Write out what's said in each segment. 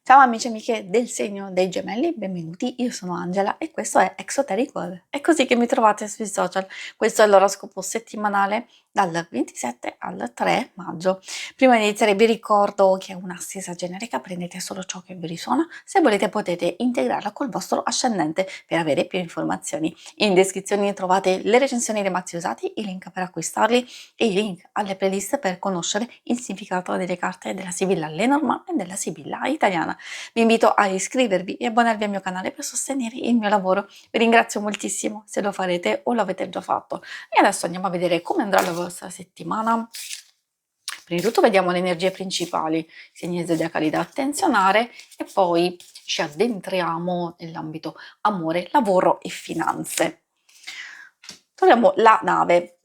Ciao amici e amiche del segno dei gemelli, benvenuti, io sono Angela e questo è Exoteric World. È così che mi trovate sui social. Questo è l'oroscopo settimanale dal 27 al 3 maggio. Prima di iniziare vi ricordo che è una stesa generica, prendete solo ciò che vi risuona, se volete potete integrarla col vostro ascendente per avere più informazioni. In descrizione trovate le recensioni dei mazzi usati, i link per acquistarli e i link alle playlist per conoscere il significato delle carte della Sibilla Lenormand e della Sibilla italiana. Vi invito a iscrivervi e abbonarvi al mio canale per sostenere il mio lavoro. Vi ringrazio moltissimo se lo farete o lo avete già fatto. E adesso andiamo a vedere come andrà la vostra settimana. Prima di tutto vediamo le energie principali, segni zodiacali da attenzionare e poi ci addentriamo nell'ambito amore, lavoro e finanze. Troviamo la nave.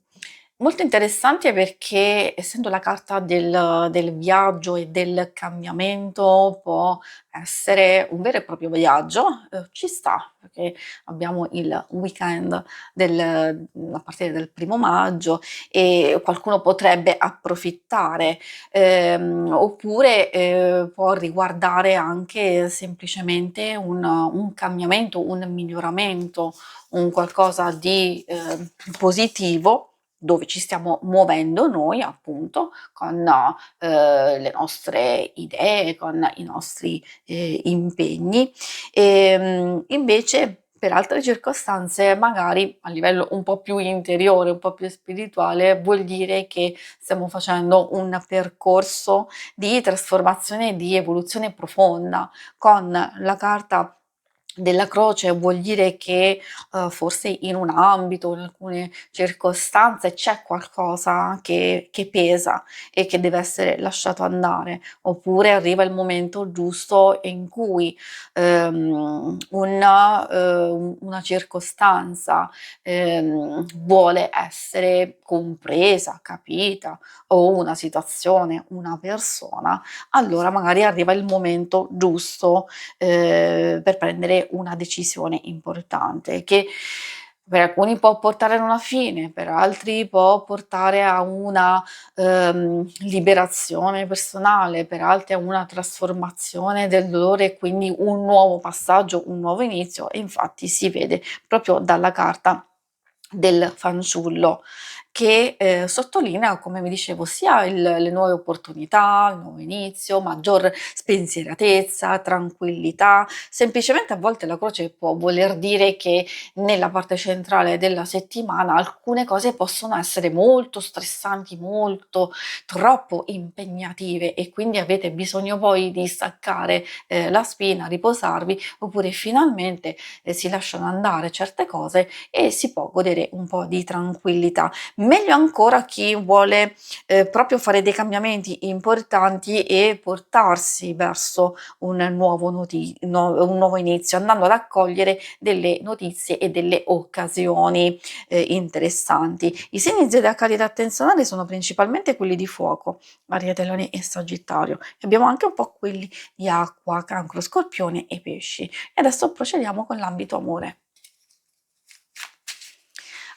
Molto interessante perché essendo la carta del viaggio e del cambiamento può essere un vero e proprio viaggio, ci sta perché abbiamo il weekend a partire dal 1° maggio e qualcuno potrebbe approfittare, oppure può riguardare anche semplicemente un cambiamento, un miglioramento, un qualcosa di positivo dove ci stiamo muovendo noi appunto con le nostre idee, con i nostri impegni. Invece per altre circostanze, magari a livello un po' più interiore, un po' più spirituale, vuol dire che stiamo facendo un percorso di trasformazione e di evoluzione profonda. Con la carta della croce vuol dire che forse in un ambito, in alcune circostanze c'è qualcosa che pesa e che deve essere lasciato andare, oppure arriva il momento giusto in cui una circostanza vuole essere compresa, capita, o una situazione, una persona, allora magari arriva il momento giusto per prendere una decisione importante che per alcuni può portare a una fine, per altri può portare a una liberazione personale, per altri a una trasformazione del dolore e quindi un nuovo passaggio, un nuovo inizio, e infatti si vede proprio dalla carta del fanciullo che sottolinea, come vi dicevo, sia le nuove opportunità, il nuovo inizio, maggior spensieratezza, tranquillità. Semplicemente a volte la croce può voler dire che nella parte centrale della settimana alcune cose possono essere molto stressanti, molto troppo impegnative e quindi avete bisogno poi di staccare la spina, riposarvi, oppure finalmente si lasciano andare certe cose e si può godere un po' di tranquillità. Meglio ancora chi vuole proprio fare dei cambiamenti importanti e portarsi verso un nuovo inizio, andando ad accogliere delle notizie e delle occasioni interessanti. I segni zodiacali da attenzionare sono principalmente quelli di fuoco, Ariete, Leone e Sagittario. E abbiamo anche un po' quelli di acqua, Cancro, Scorpione e Pesci. E adesso procediamo con l'ambito amore.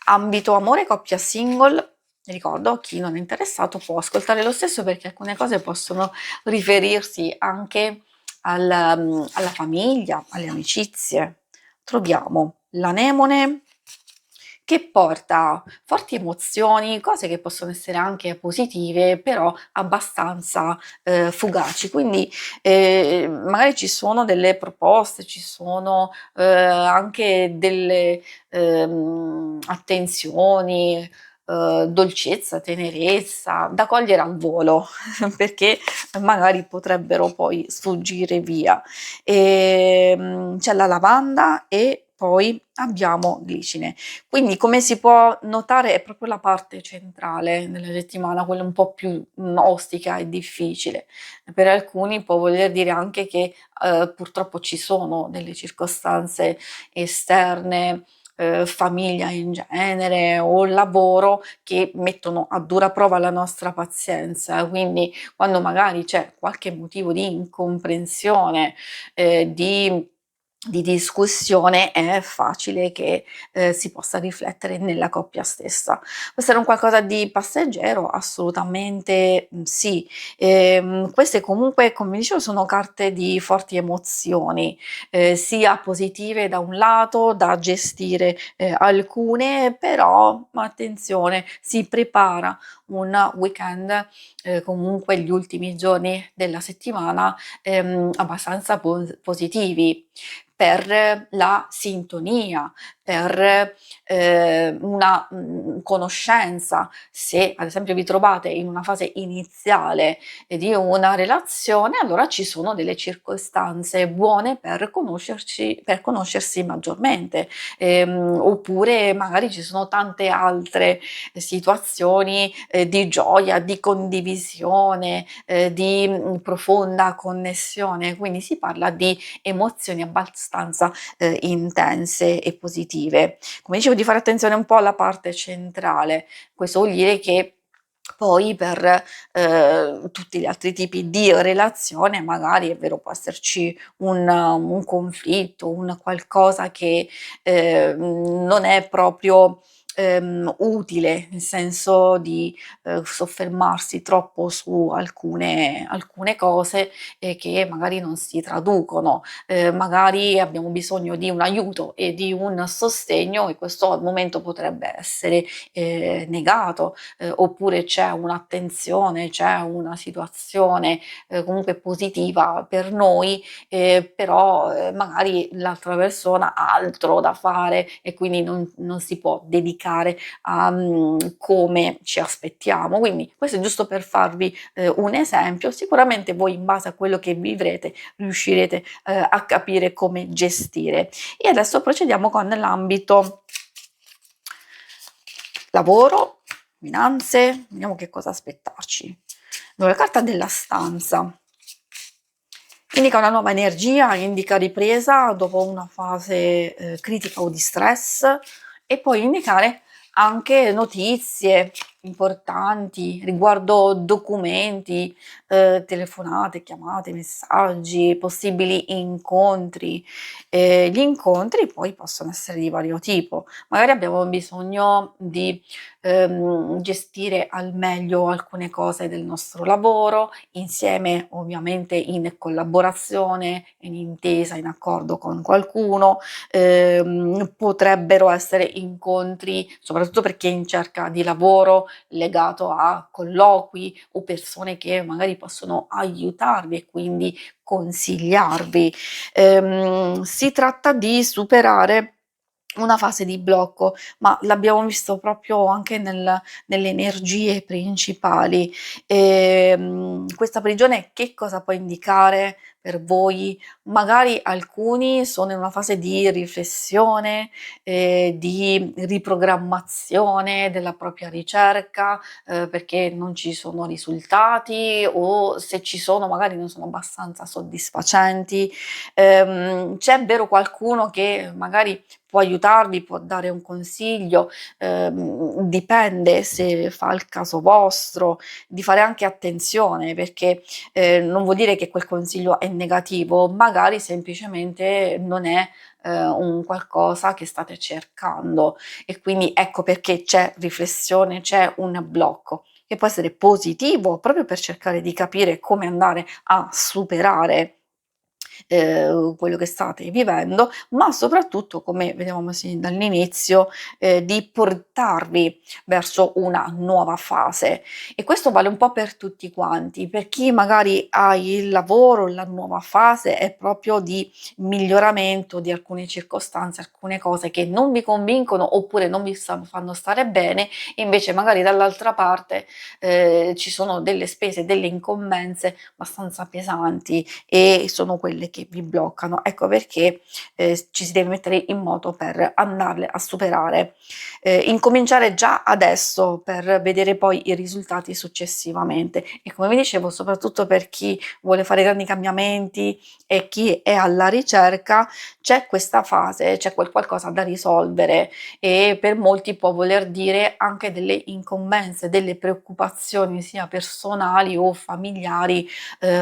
Ambito amore, coppia single, ricordo, chi non è interessato può ascoltare lo stesso perché alcune cose possono riferirsi anche alla famiglia, alle amicizie. Troviamo l'anemone che porta forti emozioni, cose che possono essere anche positive, però abbastanza fugaci. Quindi magari ci sono delle proposte, ci sono anche delle attenzioni, dolcezza, tenerezza da cogliere al volo perché magari potrebbero poi sfuggire via. C'è la lavanda e poi abbiamo glicine. Quindi come si può notare è proprio la parte centrale della settimana, quella un po' più ostica e difficile. Per alcuni può voler dire anche che purtroppo ci sono delle circostanze esterne, famiglia in genere o lavoro che mettono a dura prova la nostra pazienza, quindi quando magari c'è qualche motivo di incomprensione, di di discussione, è facile che si possa riflettere nella coppia stessa. Può essere un qualcosa di passeggero? Assolutamente sì. Queste comunque, come dicevo, sono carte di forti emozioni, sia positive da un lato, da gestire alcune, però attenzione, si prepara un weekend, comunque gli ultimi giorni della settimana, abbastanza positivi per la sintonia, per una conoscenza. Se ad esempio vi trovate in una fase iniziale di una relazione, allora ci sono delle circostanze buone per conoscersi maggiormente, oppure magari ci sono tante altre situazioni di gioia, di condivisione, di profonda connessione. Quindi si parla di emozioni abbastanza intense e positive. Come dicevo, di fare attenzione un po' alla parte centrale. Questo vuol dire che poi per tutti gli altri tipi di relazione, magari è vero, può esserci un conflitto, un qualcosa che non è proprio utile, nel senso di soffermarsi troppo su alcune cose che magari non si traducono. Magari abbiamo bisogno di un aiuto e di un sostegno, e questo al momento potrebbe essere negato, oppure c'è un'attenzione, c'è una situazione comunque positiva per noi, però magari l'altra persona ha altro da fare e quindi non si può dedicare a come ci aspettiamo. Quindi questo è giusto per farvi un esempio. Sicuramente voi, in base a quello che vivrete, riuscirete a capire come gestire. E adesso procediamo con l'ambito lavoro, finanze, vediamo che cosa aspettarci. Allora, la carta della stanza indica una nuova energia, indica ripresa dopo una fase critica o di stress, e può indicare anche notizie importanti riguardo documenti, telefonate, chiamate, messaggi, possibili incontri. Gli incontri poi possono essere di vario tipo. Magari abbiamo bisogno di gestire al meglio alcune cose del nostro lavoro, insieme, ovviamente in collaborazione, in intesa, in accordo con qualcuno. Potrebbero essere incontri, soprattutto per chi è in cerca di lavoro, legato a colloqui o persone che magari possono aiutarvi e quindi consigliarvi. Si tratta di superare una fase di blocco, ma l'abbiamo visto proprio anche nelle energie principali. Questa prigione che cosa può indicare per voi? Magari alcuni sono in una fase di riflessione, di riprogrammazione della propria ricerca, perché non ci sono risultati, o se ci sono magari non sono abbastanza soddisfacenti. C'è vero qualcuno che magari può aiutarvi, può dare un consiglio, dipende se fa il caso vostro, di fare anche attenzione, perché non vuol dire che quel consiglio è negativo, magari semplicemente non è un qualcosa che state cercando, e quindi ecco perché c'è riflessione, c'è un blocco che può essere positivo proprio per cercare di capire come andare a superare quello che state vivendo, ma soprattutto, come vedevamo sin dall'inizio, di portarvi verso una nuova fase. E questo vale un po' per tutti quanti. Per chi magari ha il lavoro, la nuova fase è proprio di miglioramento di alcune circostanze, alcune cose che non vi convincono oppure non vi fanno stare bene, e invece magari dall'altra parte ci sono delle spese, delle incombenze abbastanza pesanti, e sono quelle che vi bloccano. Ecco perché ci si deve mettere in moto per andarle a superare. Incominciare già adesso per vedere poi i risultati successivamente. E come vi dicevo, soprattutto per chi vuole fare grandi cambiamenti e chi è alla ricerca, c'è questa fase, c'è qualcosa da risolvere, e per molti può voler dire anche delle incombenze, delle preoccupazioni sia personali o familiari,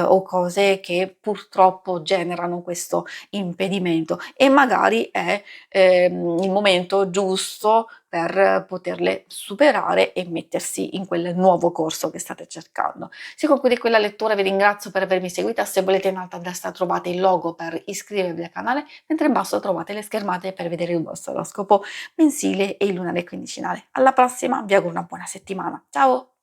o cose che purtroppo generano questo impedimento e magari è il momento giusto per poterle superare e mettersi in quel nuovo corso che state cercando. Si conclude qui la lettura, vi ringrazio per avermi seguita. Se volete in alto a destra trovate il logo per iscrivervi al canale, mentre in basso trovate le schermate per vedere il vostro oroscopo mensile e il lunare quindicinale. Alla prossima, vi auguro una buona settimana. Ciao!